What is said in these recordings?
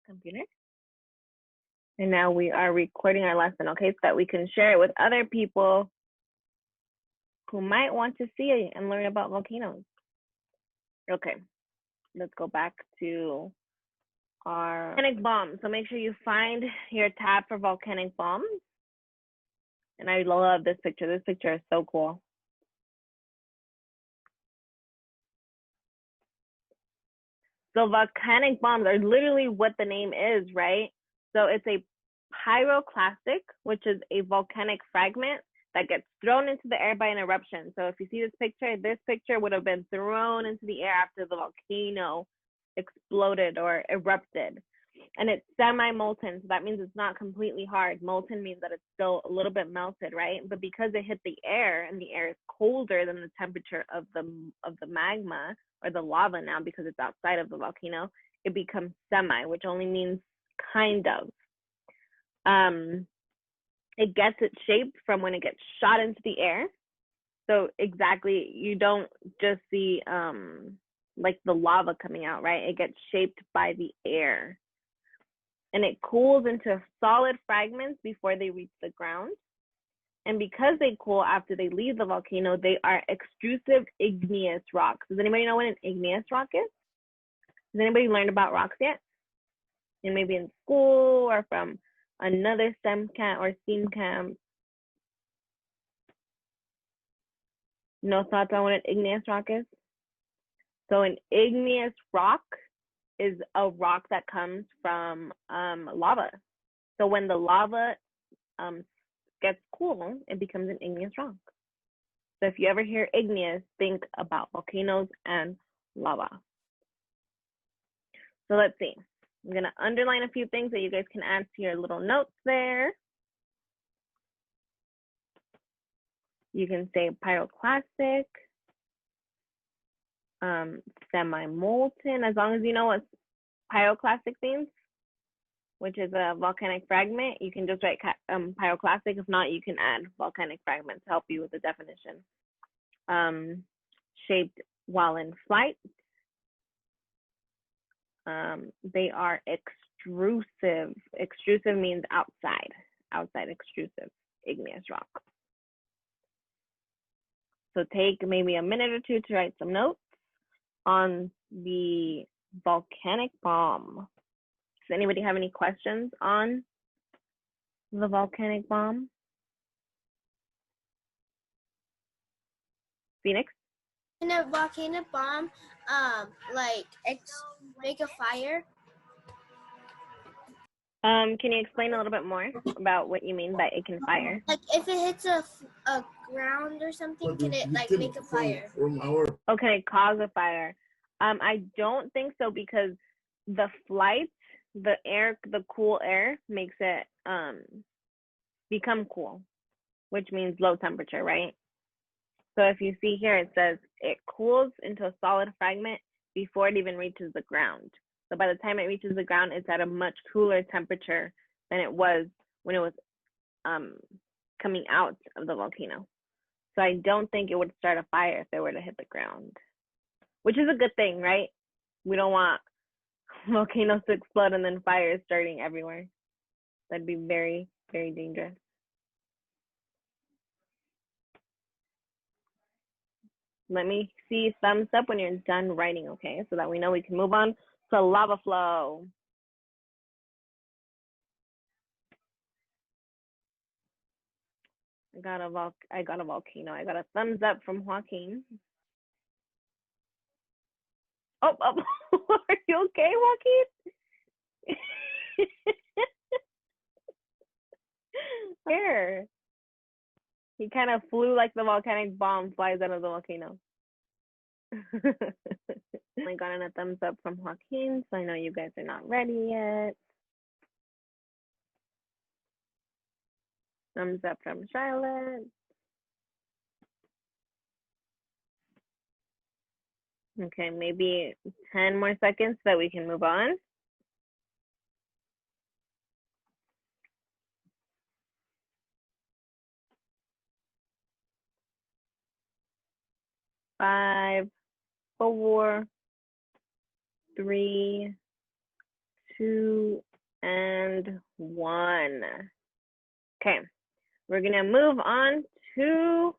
computer. And now we are recording our lesson, okay, so that we can share it with other people who might want to see it and learn about volcanoes. Okay, let's go back to our volcanic bombs. So make sure you find your tab for volcanic bombs. And I love this picture. This picture is so cool. So volcanic bombs are literally what the name is, right? So it's a pyroclastic, which is a volcanic fragment that gets thrown into the air by an eruption. So if you see this picture would have been thrown into the air after the volcano exploded or erupted. And it's semi-molten, so that means it's not completely hard. Molten means that it's still a little bit melted, right? But because it hit the air and the air is colder than the temperature of the magma or the lava now because it's outside of the volcano, it becomes semi, which only means kind of. It gets its shape from when it gets shot into the air. So exactly, you don't just see like the lava coming out, right? It gets shaped by the air. And it cools into solid fragments before they reach the ground. And because they cool after they leave the volcano, they are extrusive igneous rocks. Does anybody know what an igneous rock is? Has anybody learned about rocks yet? And maybe in school or from another STEM camp or STEAM camp? No thoughts on what an igneous rock is? So an igneous rock is a rock that comes from lava. So when the lava gets cool, it becomes an igneous rock. So if you ever hear igneous, think about volcanoes and lava. So let's see. I'm going to underline a few things that you guys can add to your little notes there. You can say pyroclastic, semi-molten, as long as you know what pyroclastic means, which is a volcanic fragment. You can just write pyroclastic. If not, you can add volcanic fragment to help you with the definition. Shaped while in flight. They are extrusive. Extrusive means outside. Outside extrusive, igneous rock. So take maybe a minute or two to write some notes on the volcanic bomb. Does anybody have any questions on the volcanic bomb? Phoenix? Can a volcano bomb make a fire? Can you explain a little bit more about what you mean by it can fire? Like if it hits a ground or something, can it like make a fire? Oh, can it cause a fire? I don't think so, because the flight, the cool air makes it become cool, which means low temperature, right? So if you see here, it says it cools into a solid fragment before it even reaches the ground. So by the time it reaches the ground, it's at a much cooler temperature than it was when it was coming out of the volcano. So I don't think it would start a fire if it were to hit the ground, which is a good thing, right? We don't want volcanoes to explode and then fires starting everywhere. That'd be very, very dangerous. Let me see thumbs up when you're done writing, okay? So that we know we can move on to lava flow. I got a volcano. I got a thumbs up from Joaquin. Oh, are you okay, Joaquin? Here. He kind of flew like the volcanic bomb flies out of the volcano. I got a thumbs up from Joaquin, so I know you guys are not ready yet. Thumbs up from Charlotte. Okay, maybe 10 more seconds so that we can move on. 5, 4, 3, 2, and 1. Okay, we're gonna move on to,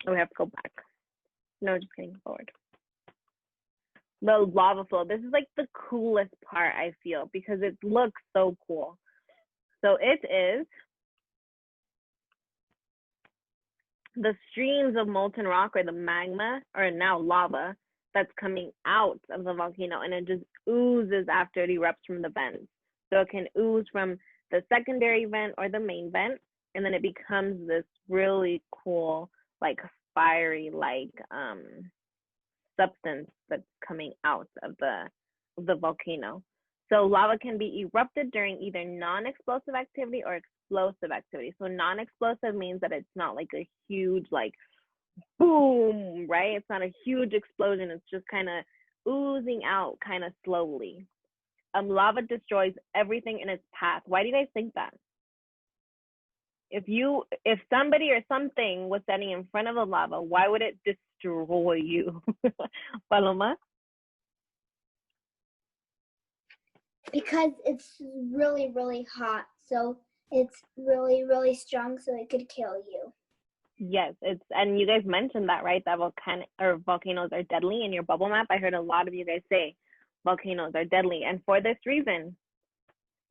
oh, we have to go back. No, just kidding, forward. The lava flow. This is like the coolest part, I feel, because it looks so cool. So it is the streams of molten rock, or the magma, or now lava, that's coming out of the volcano, and it just oozes after it erupts from the vents. So it can ooze from the secondary vent or the main vent, and then it becomes this really cool, like fiery, like substance that's coming out of the volcano. So lava can be erupted during either non-explosive activity or explosive activity. So non-explosive means that it's not like a huge, like, boom, right? It's not a huge explosion. It's just kind of oozing out kind of slowly. Lava destroys everything in its path. Why do you guys think that? If somebody or something was standing in front of the lava, why would it destroy you? Paloma? Because it's really, really hot. So it's really, really strong, so it could kill you. Yes, and you guys mentioned that, right? That volcanoes are deadly. In your bubble map, I heard a lot of you guys say volcanoes are deadly, and for this reason,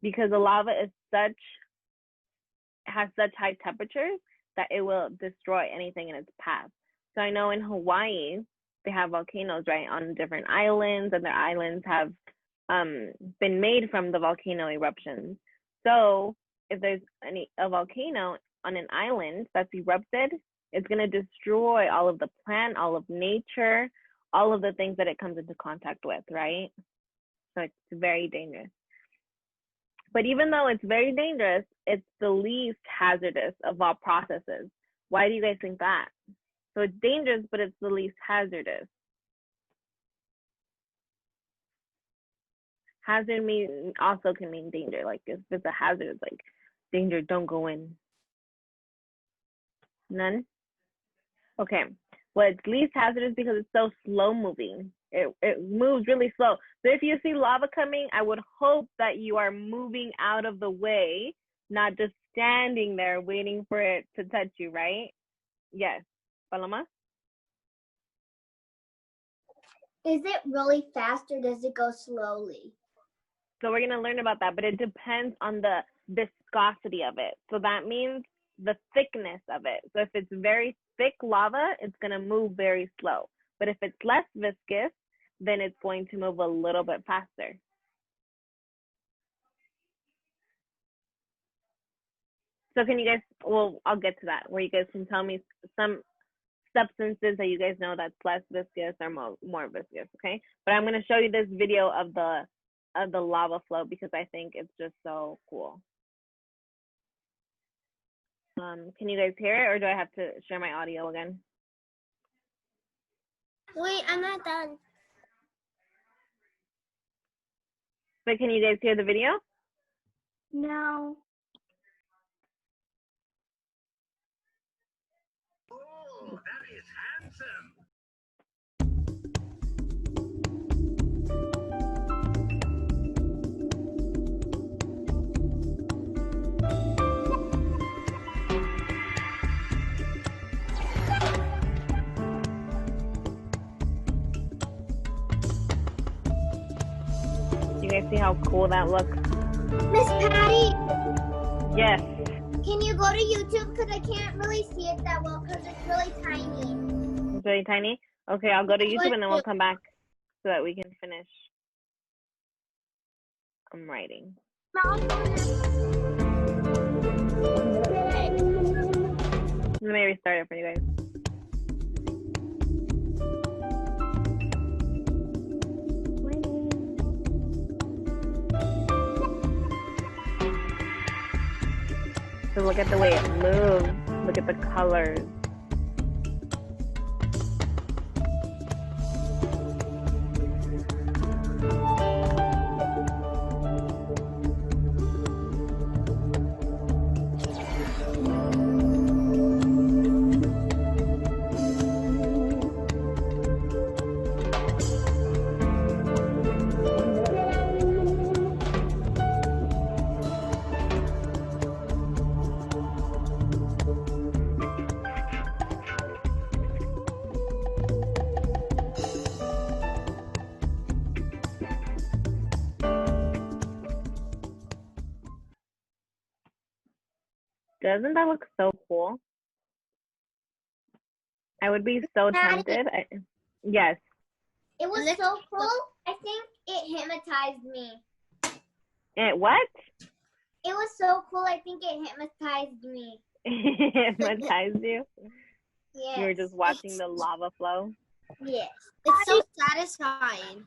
because the lava has such high temperatures that it will destroy anything in its path. So I know in Hawaii, they have volcanoes, right, on different islands, and their islands have been made from the volcano eruptions. So if there's a volcano on an island that's erupted, it's going to destroy all of the plant, all of nature, all of the things that it comes into contact with, right? So it's very dangerous. But even though it's very dangerous, it's the least hazardous of all processes. Why do you guys think that? So it's dangerous, but it's the least hazardous. Hazard also can mean danger. Like if it's a hazard, it's like danger, don't go in. None? Okay. Well, it's least hazardous because it's so slow moving. It moves really slow. So if you see lava coming, I would hope that you are moving out of the way, not just standing there waiting for it to touch you, right? Yes. Paloma? Is it really fast or does it go slowly? So we're going to learn about that, but it depends on the viscosity of it. So that means the thickness of it. So if it's very thick lava, it's going to move very slow. But if it's less viscous, then it's going to move a little bit faster. So can you guys, well, I'll get to that, where you guys can tell me some substances that you guys know that's less viscous or more viscous, okay? But I'm going to show you this video of the lava flow because I think it's just so cool. Can you guys hear it, or do I have to share my audio again? Wait, I'm not done. But can you guys hear the video? No. Oh, that is handsome. You guys see how cool that looks? Ms.Paty, Yes. can you go to YouTube because I can't really see it that well because it's really tiny. It's really tiny? Okay, I'll go to YouTube and then we'll come back so that we can finish. I'm writing. Let me restart it for you guys. So look at the way it moves. Look at the colors. Doesn't that look so cool? I would be so tempted. Yes. It was so cool. I think it hypnotized me. It what? It was so cool. I think it hypnotized me. Hypnotized you? Yes. You were just watching the lava flow? Yes. It's so satisfying.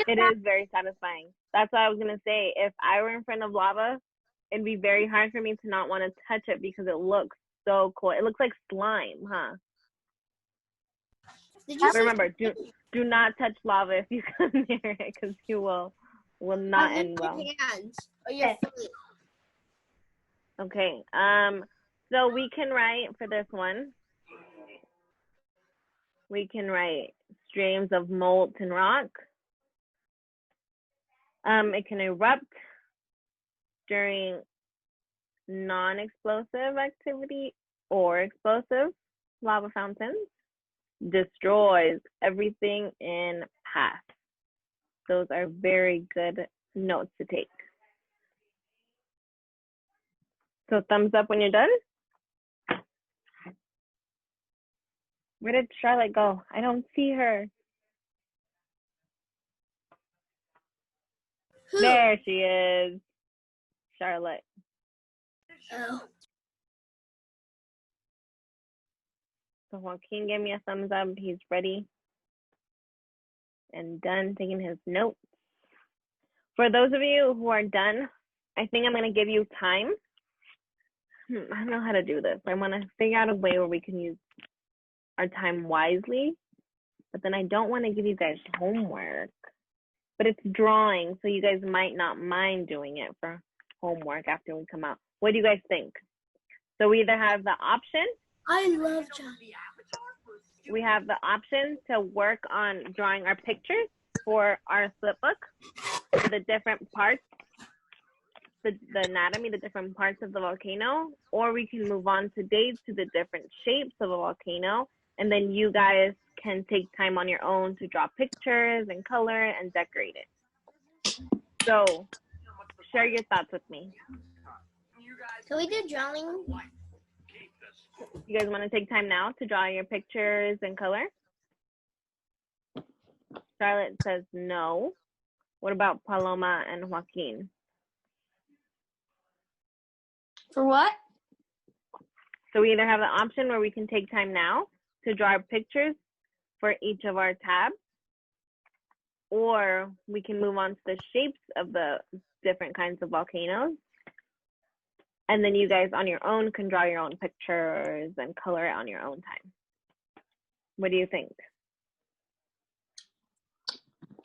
It is very satisfying. That's what I was going to say. If I were in front of lava, it'd be very hard for me to not want to touch it because it looks so cool. It looks like slime, huh? Did you Remember, do not touch lava if you come near it because you will not end well. Hands or your feet. Okay. So we can write for this one. We can write streams of molten rock. It can erupt during non-explosive activity or explosive lava fountains. Destroys everything in path. Those are very good notes to take. So thumbs up when you're done. Where did Charlotte go? I don't see her. Who? There she is. Charlotte. Oh. So Joaquin gave me a thumbs up. He's ready and done taking his notes. For those of you who are done, I think I'm going to give you time. I don't know how to do this. I want to figure out a way where we can use our time wisely, but then I don't want to give you guys homework. But it's drawing, so you guys might not mind doing it for homework after we come out. What do you guys think? So we either have the option. I love John. We have the option to work on drawing our pictures for our flip book, for the different parts, the anatomy, the different parts of the volcano, or we can move on today to the different shapes of a volcano, and then you guys can take time on your own to draw pictures and color and decorate it. So share your thoughts with me. Can we do drawing? You guys want to take time now to draw your pictures and color? Charlotte says no. What about Paloma and Joaquin? For what? So we either have the option where we can take time now to draw our pictures for each of our tabs, or we can move on to the shapes of the different kinds of volcanoes. And then you guys on your own can draw your own pictures and color it on your own time. What do you think?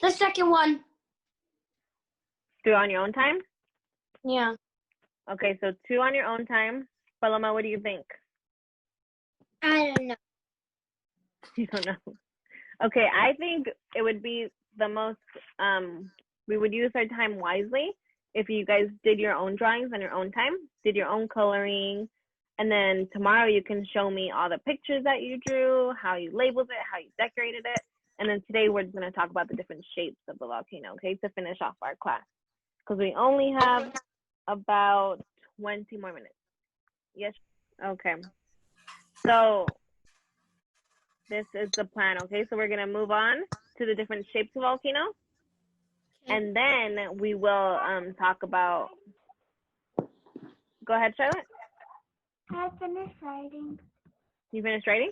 The second one. Do it on your own time? Yeah. Okay, so 2 on your own time. Paloma, what do you think? I don't know. You don't know. Okay, I think it would be the most, we would use our time wisely if you guys did your own drawings on your own time, did your own coloring, and then tomorrow you can show me all the pictures that you drew, how you labeled it, how you decorated it, and then today we're just going to talk about the different shapes of the volcano, okay, to finish off our class, because we only have about 20 more minutes. Yes? Okay. So this is the plan, okay? So we're going to move on to the different shapes of volcano. And then we will talk about, go ahead, Charlotte. I finished writing. You finished writing?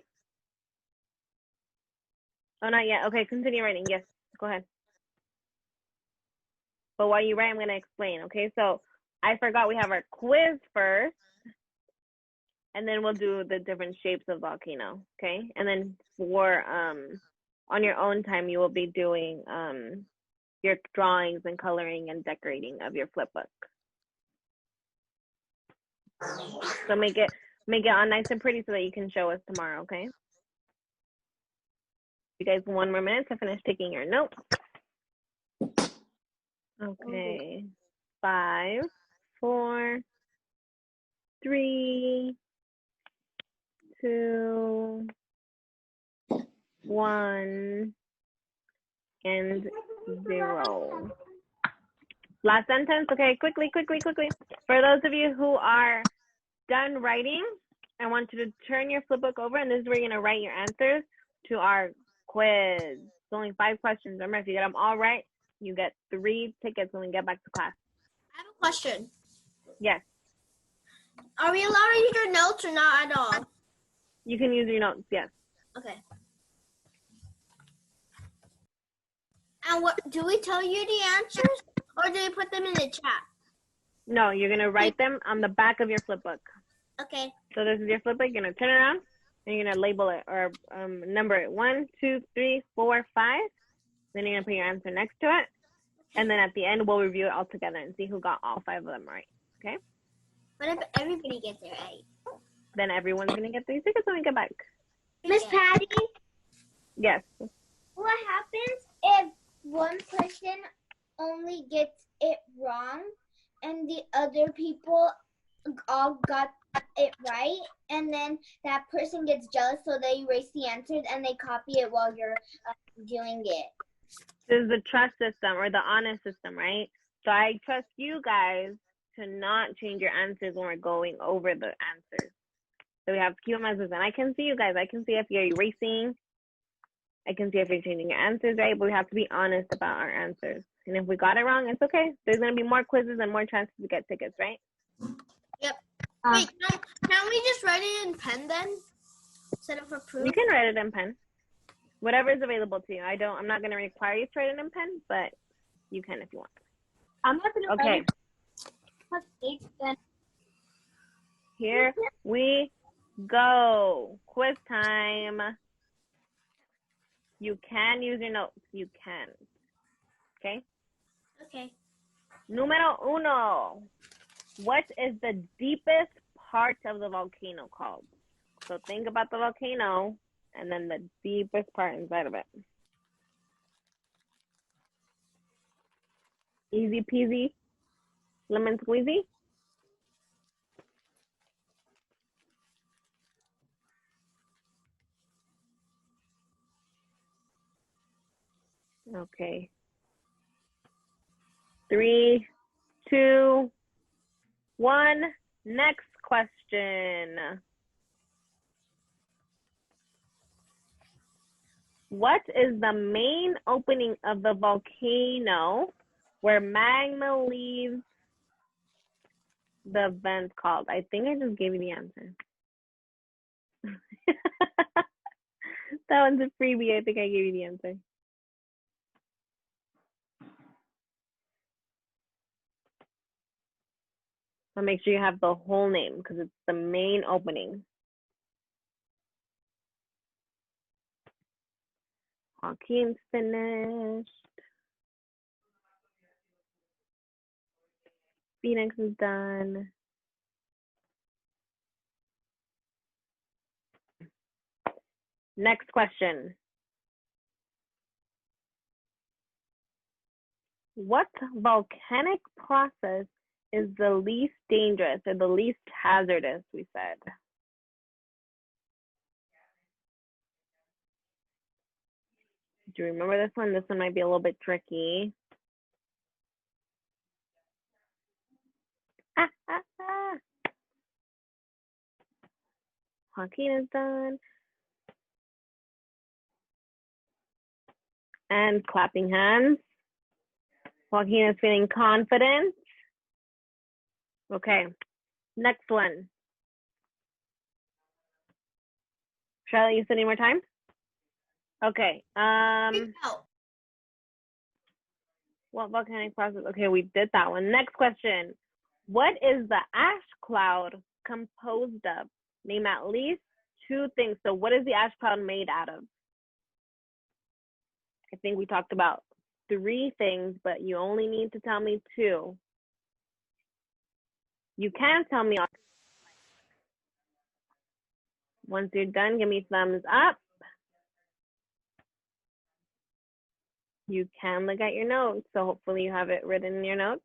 Oh, not yet. Okay, continue writing. Yes, go ahead. But while you write, I'm going to explain, okay? So I forgot we have our quiz first, and then we'll do the different shapes of volcano, okay? And then for, on your own time, you will be doing your drawings and coloring and decorating of your flip book. So make it all nice and pretty so that you can show us tomorrow, okay? You guys 1 more minute to finish taking your notes. Okay. 5, 4, 3, 2, 1, and 0. Last sentence, okay, quickly. For those of you who are done writing, I want you to turn your flip book over, and this is where you're gonna write your answers to our quiz. It's only 5 questions. Remember, if you get them all right, you get 3 tickets when we get back to class. I have a question. Yes. Are we allowed to use your notes or not at all? You can use your notes, yes. Okay. And what do we tell you the answers, or do we put them in the chat? No, you're gonna write them on the back of your flip book. Okay. So this is your flip book. You're gonna turn it around and you're gonna label it or number it 1, 2, 3, 4, 5. Then you're gonna put your answer next to it, and then at the end we'll review it all together and see who got all 5 of them right. Okay? What if everybody gets it right? Then everyone's gonna get 3 tickets when we get back. Ms.Paty, Yes. what happens if one person only gets it wrong and the other people all got it right, and then that person gets jealous, so they erase the answers and they copy it while you're doing it? This is the trust system or the honest system, right? So I trust you guys to not change your answers when we're going over the answers. So we have to keep them as is. And I can see you guys. I can see if you're erasing. I can see if you're changing your answers, right? But we have to be honest about our answers. And if we got it wrong, it's okay. There's going to be more quizzes and more chances to get tickets, right? Yep. Wait, can we just write it in pen then? Instead of for proof? You can write it in pen. Whatever is available to you. I'm not going to require you to write it in pen, but you can if you want. I'm not going to Okay. write it. Then. Here we go. Quiz time. You can use your notes. You can. Okay? Okay. Numero 1. What is the deepest part of the volcano called? So think about the volcano and then the deepest part inside of it. Easy peasy, lemon squeezy. Okay. 3, 2, 1. Next question. What is the main opening of the volcano where magma leaves the vent called? I think I just gave you the answer. That one's a freebie. I think I gave you the answer. I'll make sure you have the whole name because it's the main opening. Joaquin's finished. Phoenix is done. Next question. What volcanic process is the least dangerous or the least hazardous, we said? Do you remember this one? This one might be a little bit tricky. Joaquin is done. And clapping hands. Joaquin is feeling confident. Okay, next one. Charlotte, you still need more time? Okay. What volcanic process? Okay, we did that one. Next question. What is the ash cloud composed of? Name at least 2 things. So what is the ash cloud made out of? I think we talked about 3 things, but you only need to tell me 2. You can tell me all. Once you're done, give me thumbs up. You can look at your notes, so hopefully you have it written in your notes.